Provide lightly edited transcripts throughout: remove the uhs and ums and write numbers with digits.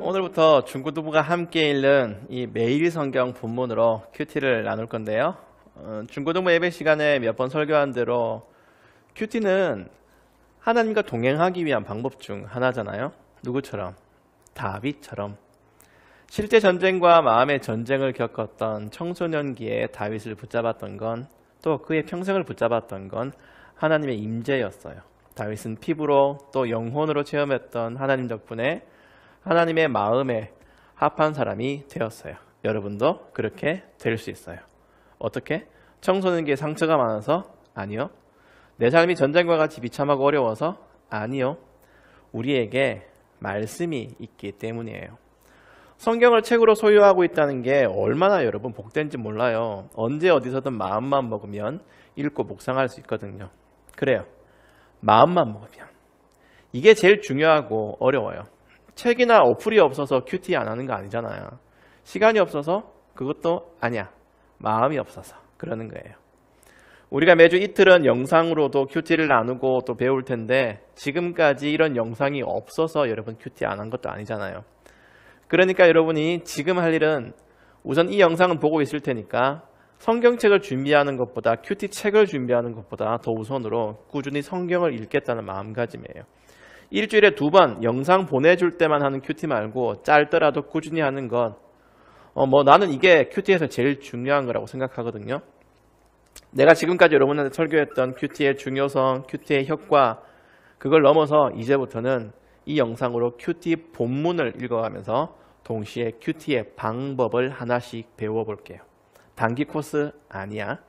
오늘부터 중고등부가 함께 읽는 이 매일 성경 본문으로 큐티를 나눌 건데요. 중고등부 예배 시간에 몇 번 설교한 대로 큐티는 하나님과 동행하기 위한 방법 중 하나잖아요. 누구처럼? 다윗처럼. 실제 전쟁과 마음의 전쟁을 겪었던 청소년기에 다윗을 붙잡았던 건, 또 그의 평생을 붙잡았던 건 하나님의 임재였어요. 다윗은 피부로 또 영혼으로 체험했던 하나님 덕분에 하나님의 마음에 합한 사람이 되었어요. 여러분도 그렇게 될 수 있어요. 어떻게? 청소년기에 상처가 많아서? 아니요. 내 삶이 전쟁과 같이 비참하고 어려워서? 아니요. 우리에게 말씀이 있기 때문이에요. 성경을 책으로 소유하고 있다는 게 얼마나 여러분 복된지 몰라요. 언제 어디서든 마음만 먹으면 읽고 묵상할 수 있거든요. 그래요. 마음만 먹으면. 이게 제일 중요하고 어려워요. 책이나 어플이 없어서 큐티 안 하는 거 아니잖아요. 시간이 없어서? 그것도 아니야. 마음이 없어서 그러는 거예요. 우리가 매주 이틀은 영상으로도 큐티를 나누고 또 배울 텐데 지금까지 이런 영상이 없어서 여러분 큐티 안 한 것도 아니잖아요. 그러니까 여러분이 지금 할 일은 우선 이 영상은 보고 있을 테니까 성경책을 준비하는 것보다 큐티 책을 준비하는 것보다 더 우선으로 꾸준히 성경을 읽겠다는 마음가짐이에요. 일주일에 2번 영상 보내줄 때만 하는 큐티 말고 짧더라도 꾸준히 하는 것, 나는 이게 큐티에서 제일 중요한 거라고 생각하거든요. 내가 지금까지 여러분한테 설교했던 큐티의 중요성, 큐티의 효과, 그걸 넘어서 이제부터는 이 영상으로 큐티 본문을 읽어가면서 동시에 큐티의 방법을 하나씩 배워볼게요. 단기 코스 아니야.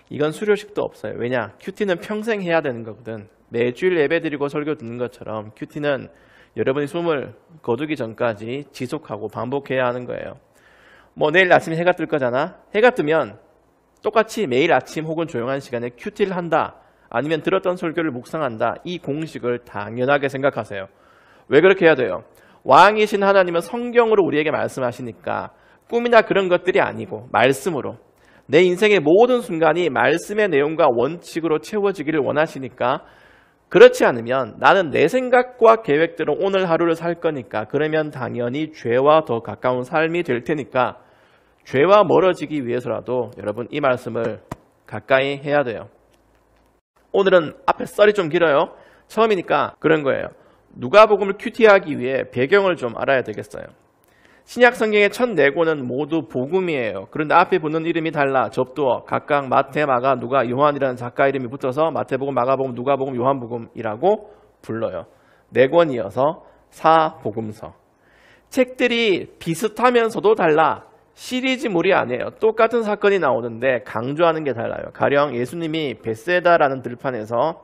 이건 수료식도 없어요. 왜냐? 큐티는 평생 해야 되는 거거든. 매주일 예배 드리고 설교 듣는 것처럼 큐티는 여러분이 숨을 거두기 전까지 지속하고 반복해야 하는 거예요. 내일 아침에 해가 뜰 거잖아. 해가 뜨면 똑같이 매일 아침 혹은 조용한 시간에 큐티를 한다. 아니면 들었던 설교를 묵상한다. 이 공식을 당연하게 생각하세요. 왜 그렇게 해야 돼요? 왕이신 하나님은 성경으로 우리에게 말씀하시니까 꿈이나 그런 것들이 아니고 말씀으로 내 인생의 모든 순간이 말씀의 내용과 원칙으로 채워지기를 원하시니까 그렇지 않으면 나는 내 생각과 계획대로 오늘 하루를 살 거니까 그러면 당연히 죄와 더 가까운 삶이 될 테니까 죄와 멀어지기 위해서라도 여러분 이 말씀을 가까이 해야 돼요. 오늘은 앞에 썰이 좀 길어요. 처음이니까 그런 거예요. 누가복음을 큐티하기 위해 배경을 좀 알아야 되겠어요. 신약 성경의 첫 4권은 모두 복음이에요. 그런데 앞에 붙는 이름이 달라. 접두어. 각각 마태, 마가, 누가, 요한이라는 작가 이름이 붙어서 마태복음, 마가복음, 누가복음, 요한복음이라고 불러요. 4권이어서 4복음서. 책들이 비슷하면서도 달라. 시리즈물이 아니에요. 똑같은 사건이 나오는데 강조하는 게 달라요. 가령 예수님이 벳세다라는 들판에서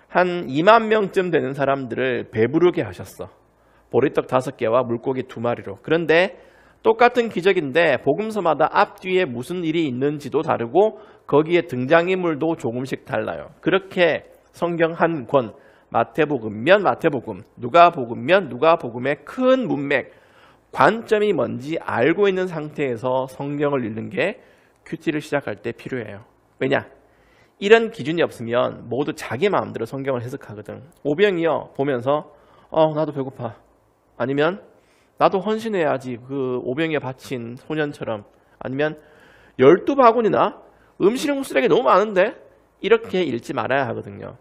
한 2만 명쯤 되는 사람들을 배부르게 하셨어. 보리떡 5개와 물고기 2마리로. 그런데 똑같은 기적인데 복음서마다 앞뒤에 무슨 일이 있는지도 다르고 거기에 등장인물도 조금씩 달라요. 그렇게 성경 한 권, 마태복음면 마태복음, 누가복음면 누가복음의 큰 문맥, 관점이 뭔지 알고 있는 상태에서 성경을 읽는 게 큐티를 시작할 때 필요해요. 왜냐? 이런 기준이 없으면 모두 자기 마음대로 성경을 해석하거든. 오병이어 보면서 나도 배고파. 아니면 나도 헌신해야지 그 오병이어 바친 소년처럼. 아니면 12바구니나 음식물 쓰레기 너무 많은데 이렇게 읽지 말아야 하거든요.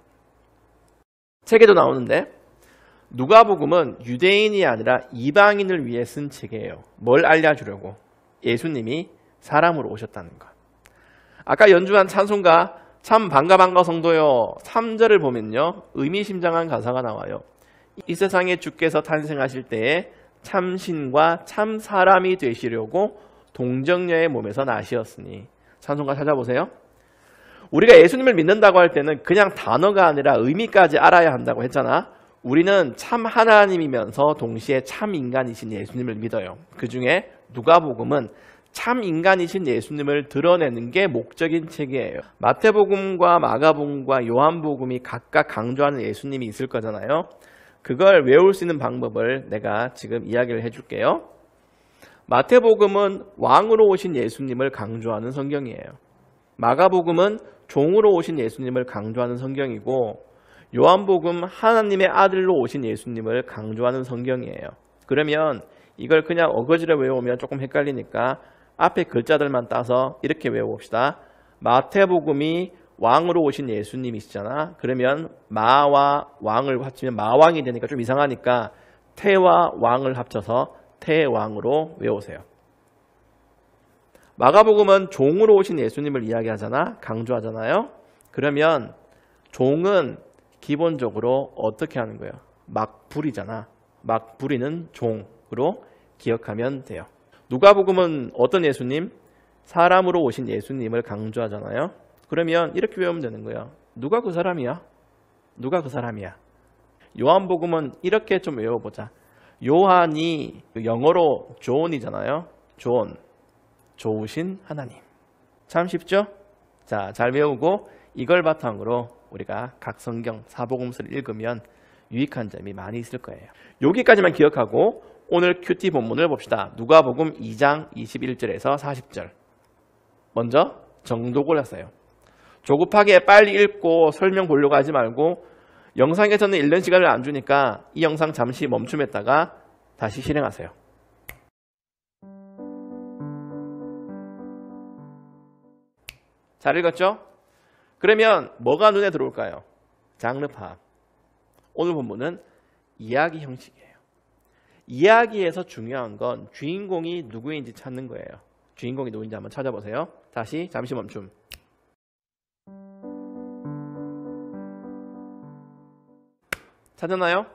책에도 나오는데 누가복음은 유대인이 아니라 이방인을 위해 쓴 책이에요. 뭘 알려주려고? 예수님이 사람으로 오셨다는 것. 아까 연주한 찬송가 참 반가 성도요 3절을 보면요 의미심장한 가사가 나와요. 이 세상에 주께서 탄생하실 때에 참 신과 참 사람이 되시려고 동정녀의 몸에서 나시었으니. 찬송가 찾아보세요. 우리가 예수님을 믿는다고 할 때는 그냥 단어가 아니라 의미까지 알아야 한다고 했잖아. 우리는 참 하나님이면서 동시에 참 인간이신 예수님을 믿어요. 그 중에 누가복음은 참 인간이신 예수님을 드러내는 게 목적인 책이에요. 마태복음과 마가복음과 요한복음이 각각 강조하는 예수님이 있을 거잖아요. 그걸 외울 수 있는 방법을 내가 지금 이야기를 해줄게요. 마태복음은 왕으로 오신 예수님을 강조하는 성경이에요. 마가복음은 종으로 오신 예수님을 강조하는 성경이고 요한복음 하나님의 아들로 오신 예수님을 강조하는 성경이에요. 그러면 이걸 그냥 어거지로 외우면 조금 헷갈리니까 앞에 글자들만 따서 이렇게 외워봅시다. 마태복음이 왕으로 오신 예수님이시잖아. 그러면 마와 왕을 합치면 마왕이 되니까 좀 이상하니까 태와 왕을 합쳐서 태왕으로 외우세요. 마가복음은 종으로 오신 예수님을 이야기하잖아. 강조하잖아요. 그러면 종은 기본적으로 어떻게 하는 거예요? 막 부리잖아. 막 부리는 종으로 기억하면 돼요. 누가복음은 어떤 예수님? 사람으로 오신 예수님을 강조하잖아요. 그러면 이렇게 외우면 되는 거예요. 누가 그 사람이야? 누가 그 사람이야? 요한복음은 이렇게 좀 외워보자. 요한이 영어로 존이잖아요. 존, 좋으신 하나님. 참 쉽죠? 자, 잘 외우고 이걸 바탕으로 우리가 각 성경 사복음서를 읽으면 유익한 점이 많이 있을 거예요. 여기까지만 기억하고 오늘 큐티 본문을 봅시다. 누가복음 2장 21절에서 40절. 먼저 정독을 했어요. 조급하게 빨리 읽고 설명 보려고 하지 말고 영상에서는 읽는 시간을 안 주니까 이 영상 잠시 멈춤했다가 다시 실행하세요. 잘 읽었죠? 그러면 뭐가 눈에 들어올까요? 장르 파악. 오늘 본문은 이야기 형식이에요. 이야기에서 중요한 건 주인공이 누구인지 찾는 거예요. 주인공이 누구인지 한번 찾아보세요. 다시 잠시 멈춤. 찾았나요?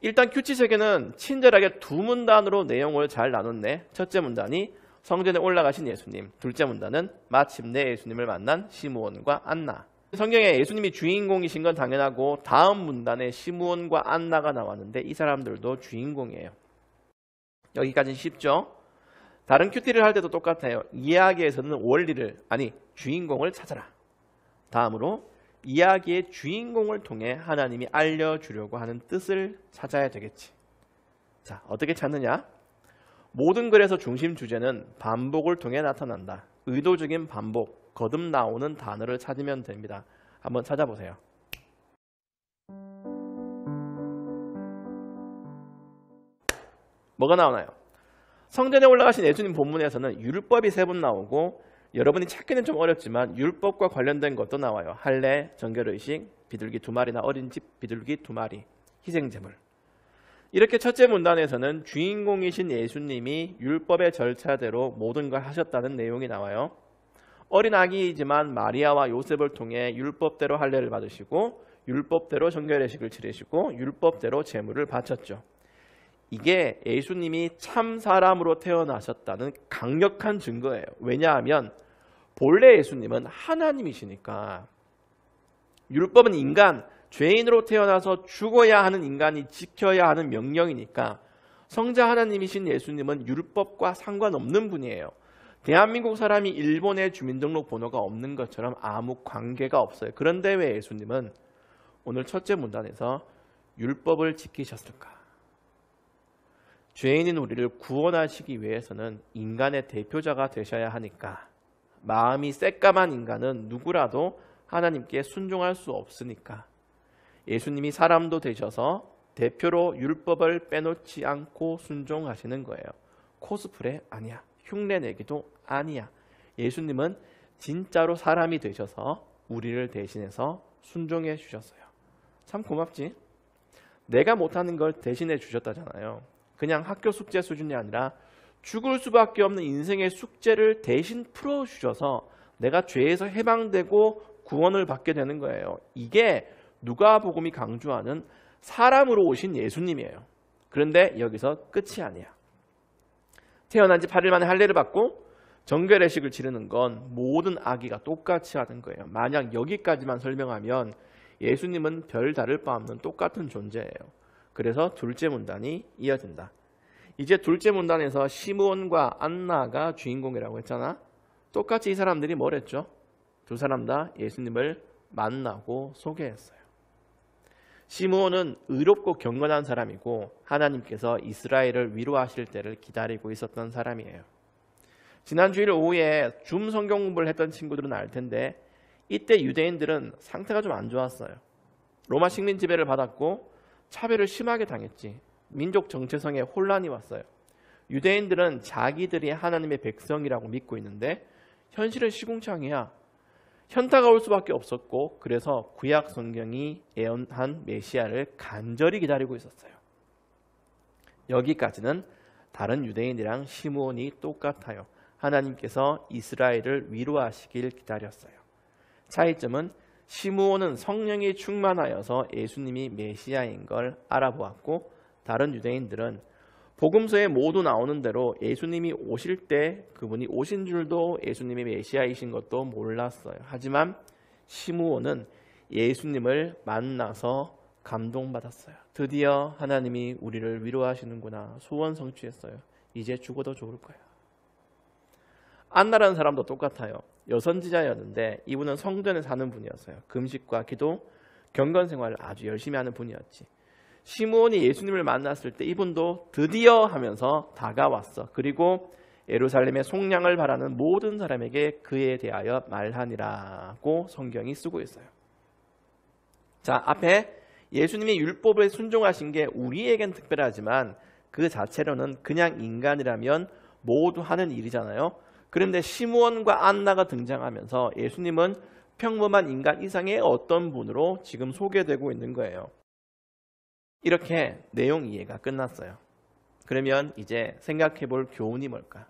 일단 큐티 세계는 친절하게 두 문단으로 내용을 잘 나눴네. 첫째 문단이 성전에 올라가신 예수님, 둘째 문단은 마침내 예수님을 만난 시므온과 안나. 성경에 예수님이 주인공이신 건 당연하고 다음 문단에 시므온과 안나가 나왔는데 이 사람들도 주인공이에요. 여기까지는 쉽죠? 다른 큐티를 할 때도 똑같아요. 이야기에서는 원리를, 아니 주인공을 찾아라. 다음으로 이야기의 주인공을 통해 하나님이 알려주려고 하는 뜻을 찾아야 되겠지. 자, 어떻게 찾느냐? 모든 글에서 중심 주제는 반복을 통해 나타난다. 의도적인 반복, 거듭 나오는 단어를 찾으면 됩니다. 한번 찾아보세요. 뭐가 나오나요? 성전에 올라가신 예수님 본문에서는 율법이 3번 나오고 여러분이 찾기는 좀 어렵지만 율법과 관련된 것도 나와요. 할례, 정결의식, 비둘기 2마리나 어린 집 비둘기 2마리, 희생제물. 이렇게 첫째 문단에서는 주인공이신 예수님이 율법의 절차대로 모든 걸 하셨다는 내용이 나와요. 어린 아기이지만 마리아와 요셉을 통해 율법대로 할례를 받으시고 율법대로 정결의식을 치르시고 율법대로 제물을 바쳤죠. 이게 예수님이 참 사람으로 태어나셨다는 강력한 증거예요. 왜냐하면 본래 예수님은 하나님이시니까. 율법은 인간, 죄인으로 태어나서 죽어야 하는 인간이 지켜야 하는 명령이니까 성자 하나님이신 예수님은 율법과 상관없는 분이에요. 대한민국 사람이 일본의 주민등록번호가 없는 것처럼 아무 관계가 없어요. 그런데 왜 예수님은 오늘 첫째 문단에서 율법을 지키셨을까? 죄인인 우리를 구원하시기 위해서는 인간의 대표자가 되셔야 하니까. 마음이 새까만 인간은 누구라도 하나님께 순종할 수 없으니까. 예수님이 사람도 되셔서 대표로 율법을 빼놓지 않고 순종하시는 거예요. 코스프레 아니야. 흉내내기도 아니야. 예수님은 진짜로 사람이 되셔서 우리를 대신해서 순종해 주셨어요. 참 고맙지? 내가 못하는 걸 대신해 주셨다잖아요. 그냥 학교 숙제 수준이 아니라 죽을 수밖에 없는 인생의 숙제를 대신 풀어주셔서 내가 죄에서 해방되고 구원을 받게 되는 거예요. 이게 누가복음이 강조하는 사람으로 오신 예수님이에요. 그런데 여기서 끝이 아니야. 태어난 지 8일 만에 할례를 받고 정결의식을 치르는 건 모든 아기가 똑같이 하는 거예요. 만약 여기까지만 설명하면 예수님은 별 다를 바 없는 똑같은 존재예요. 그래서 둘째 문단이 이어진다. 이제 둘째 문단에서 시므온과 안나가 주인공이라고 했잖아. 똑같이 이 사람들이 뭘 했죠? 두 사람 다 예수님을 만나고 소개했어요. 시므온은 의롭고 경건한 사람이고 하나님께서 이스라엘을 위로하실 때를 기다리고 있었던 사람이에요. 지난 주일 오후에 줌 성경 공부를 했던 친구들은 알 텐데 이때 유대인들은 상태가 좀 안 좋았어요. 로마 식민 지배를 받았고 차별을 심하게 당했지. 민족 정체성에 혼란이 왔어요. 유대인들은 자기들이 하나님의 백성이라고 믿고 있는데 현실은 시궁창이야. 현타가 올 수밖에 없었고 그래서 구약 성경이 예언한 메시아를 간절히 기다리고 있었어요. 여기까지는 다른 유대인이랑 시므온이 똑같아요. 하나님께서 이스라엘을 위로하시길 기다렸어요. 차이점은 시므온은 성령이 충만하여서 예수님이 메시아인 걸 알아보았고 다른 유대인들은 복음서에 모두 나오는 대로 예수님이 오실 때 그분이 오신 줄도 예수님이 메시아이신 것도 몰랐어요. 하지만 시므온은 예수님을 만나서 감동받았어요. 드디어 하나님이 우리를 위로하시는구나. 소원 성취했어요. 이제 죽어도 좋을 거야. 안나라는 사람도 똑같아요. 여선지자였는데 이분은 성전에 사는 분이었어요. 금식과 기도, 경건 생활을 아주 열심히 하는 분이었지. 시므온이 예수님을 만났을 때 이분도 드디어 하면서 다가왔어. 그리고 예루살렘의 속량을 바라는 모든 사람에게 그에 대하여 말하니라고 성경이 쓰고 있어요. 자, 앞에 예수님이 율법에 순종하신 게 우리에겐 특별하지만 그 자체로는 그냥 인간이라면 모두 하는 일이잖아요. 그런데 시므온과 안나가 등장하면서 예수님은 평범한 인간 이상의 어떤 분으로 지금 소개되고 있는 거예요. 이렇게 내용 이해가 끝났어요. 그러면 이제 생각해 볼 교훈이 뭘까?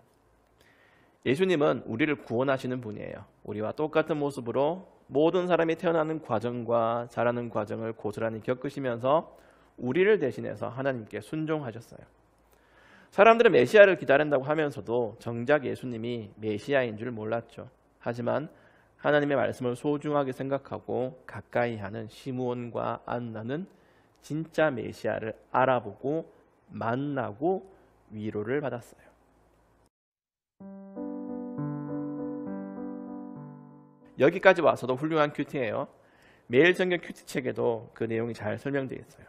예수님은 우리를 구원하시는 분이에요. 우리와 똑같은 모습으로 모든 사람이 태어나는 과정과 자라는 과정을 고스란히 겪으시면서 우리를 대신해서 하나님께 순종하셨어요. 사람들은 메시아를 기다린다고 하면서도 정작 예수님이 메시아인 줄 몰랐죠. 하지만 하나님의 말씀을 소중하게 생각하고 가까이 하는 시므온과 안나는 진짜 메시아를 알아보고 만나고 위로를 받았어요. 여기까지 와서도 훌륭한 큐티예요. 매일 성경 큐티 책에도 그 내용이 잘 설명되어 있어요.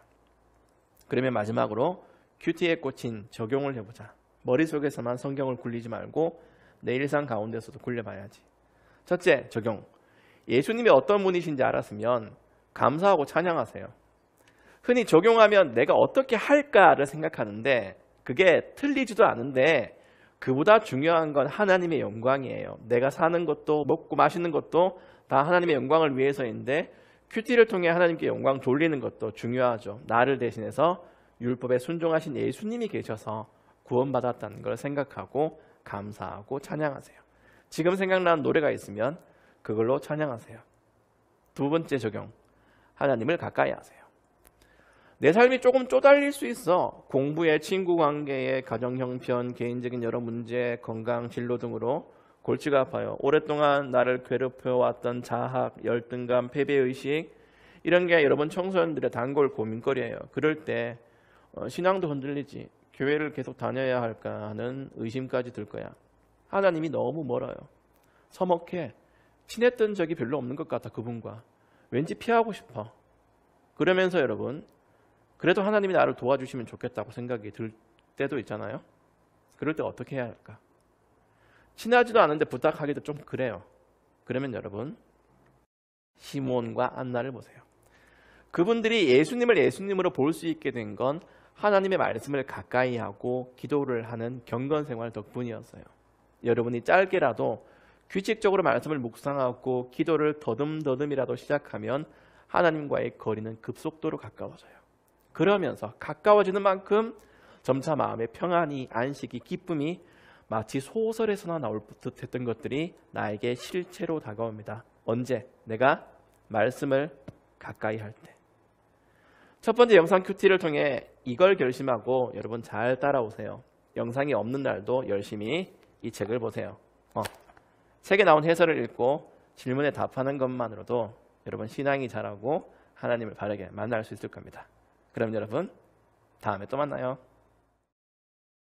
그러면 마지막으로 큐티에 꽂힌 적용을 해보자. 머릿속에서만 성경을 굴리지 말고 내 일상 가운데서도 굴려봐야지. 첫째, 적용. 예수님이 어떤 분이신지 알았으면 감사하고 찬양하세요. 흔히 적용하면 내가 어떻게 할까를 생각하는데 그게 틀리지도 않은데 그보다 중요한 건 하나님의 영광이에요. 내가 사는 것도 먹고 마시는 것도 다 하나님의 영광을 위해서인데 큐티를 통해 하나님께 영광 돌리는 것도 중요하죠. 나를 대신해서 율법에 순종하신 예수님이 계셔서 구원받았다는 걸 생각하고 감사하고 찬양하세요. 지금 생각나는 노래가 있으면 그걸로 찬양하세요. 두 번째 적용. 하나님을 가까이 하세요. 내 삶이 조금 쪼달릴 수 있어. 공부에, 친구 관계에, 가정 형편, 개인적인 여러 문제, 건강, 진로 등으로 골치가 아파요. 오랫동안 나를 괴롭혀왔던 자학, 열등감, 패배의식 이런 게 여러분 청소년들의 단골 고민거리예요. 그럴 때 신앙도 흔들리지. 교회를 계속 다녀야 할까 하는 의심까지 들 거야. 하나님이 너무 멀어요. 서먹해. 친했던 적이 별로 없는 것 같아. 그분과. 왠지 피하고 싶어. 그러면서 여러분 그래도 하나님이 나를 도와주시면 좋겠다고 생각이 들 때도 있잖아요. 그럴 때 어떻게 해야 할까? 친하지도 않은데 부탁하기도 좀 그래요. 그러면 여러분 시므온과 안나를 보세요. 그분들이 예수님을 예수님으로 볼 수 있게 된 건 하나님의 말씀을 가까이 하고 기도를 하는 경건 생활 덕분이었어요. 여러분이 짧게라도 규칙적으로 말씀을 묵상하고 기도를 더듬더듬이라도 시작하면 하나님과의 거리는 급속도로 가까워져요. 그러면서 가까워지는 만큼 점차 마음의 평안이, 안식이, 기쁨이 마치 소설에서나 나올 듯 했던 것들이 나에게 실체로 다가옵니다. 언제? 내가 말씀을 가까이 할 때. 첫 번째 영상 큐티를 통해 이걸 결심하고 여러분 잘 따라오세요. 영상이 없는 날도 열심히 이 책을 보세요. 책에 나온 해설을 읽고 질문에 답하는 것만으로도 여러분 신앙이 자라고 하나님을 바르게 만날 수 있을 겁니다. 그럼 여러분 다음에 또 만나요.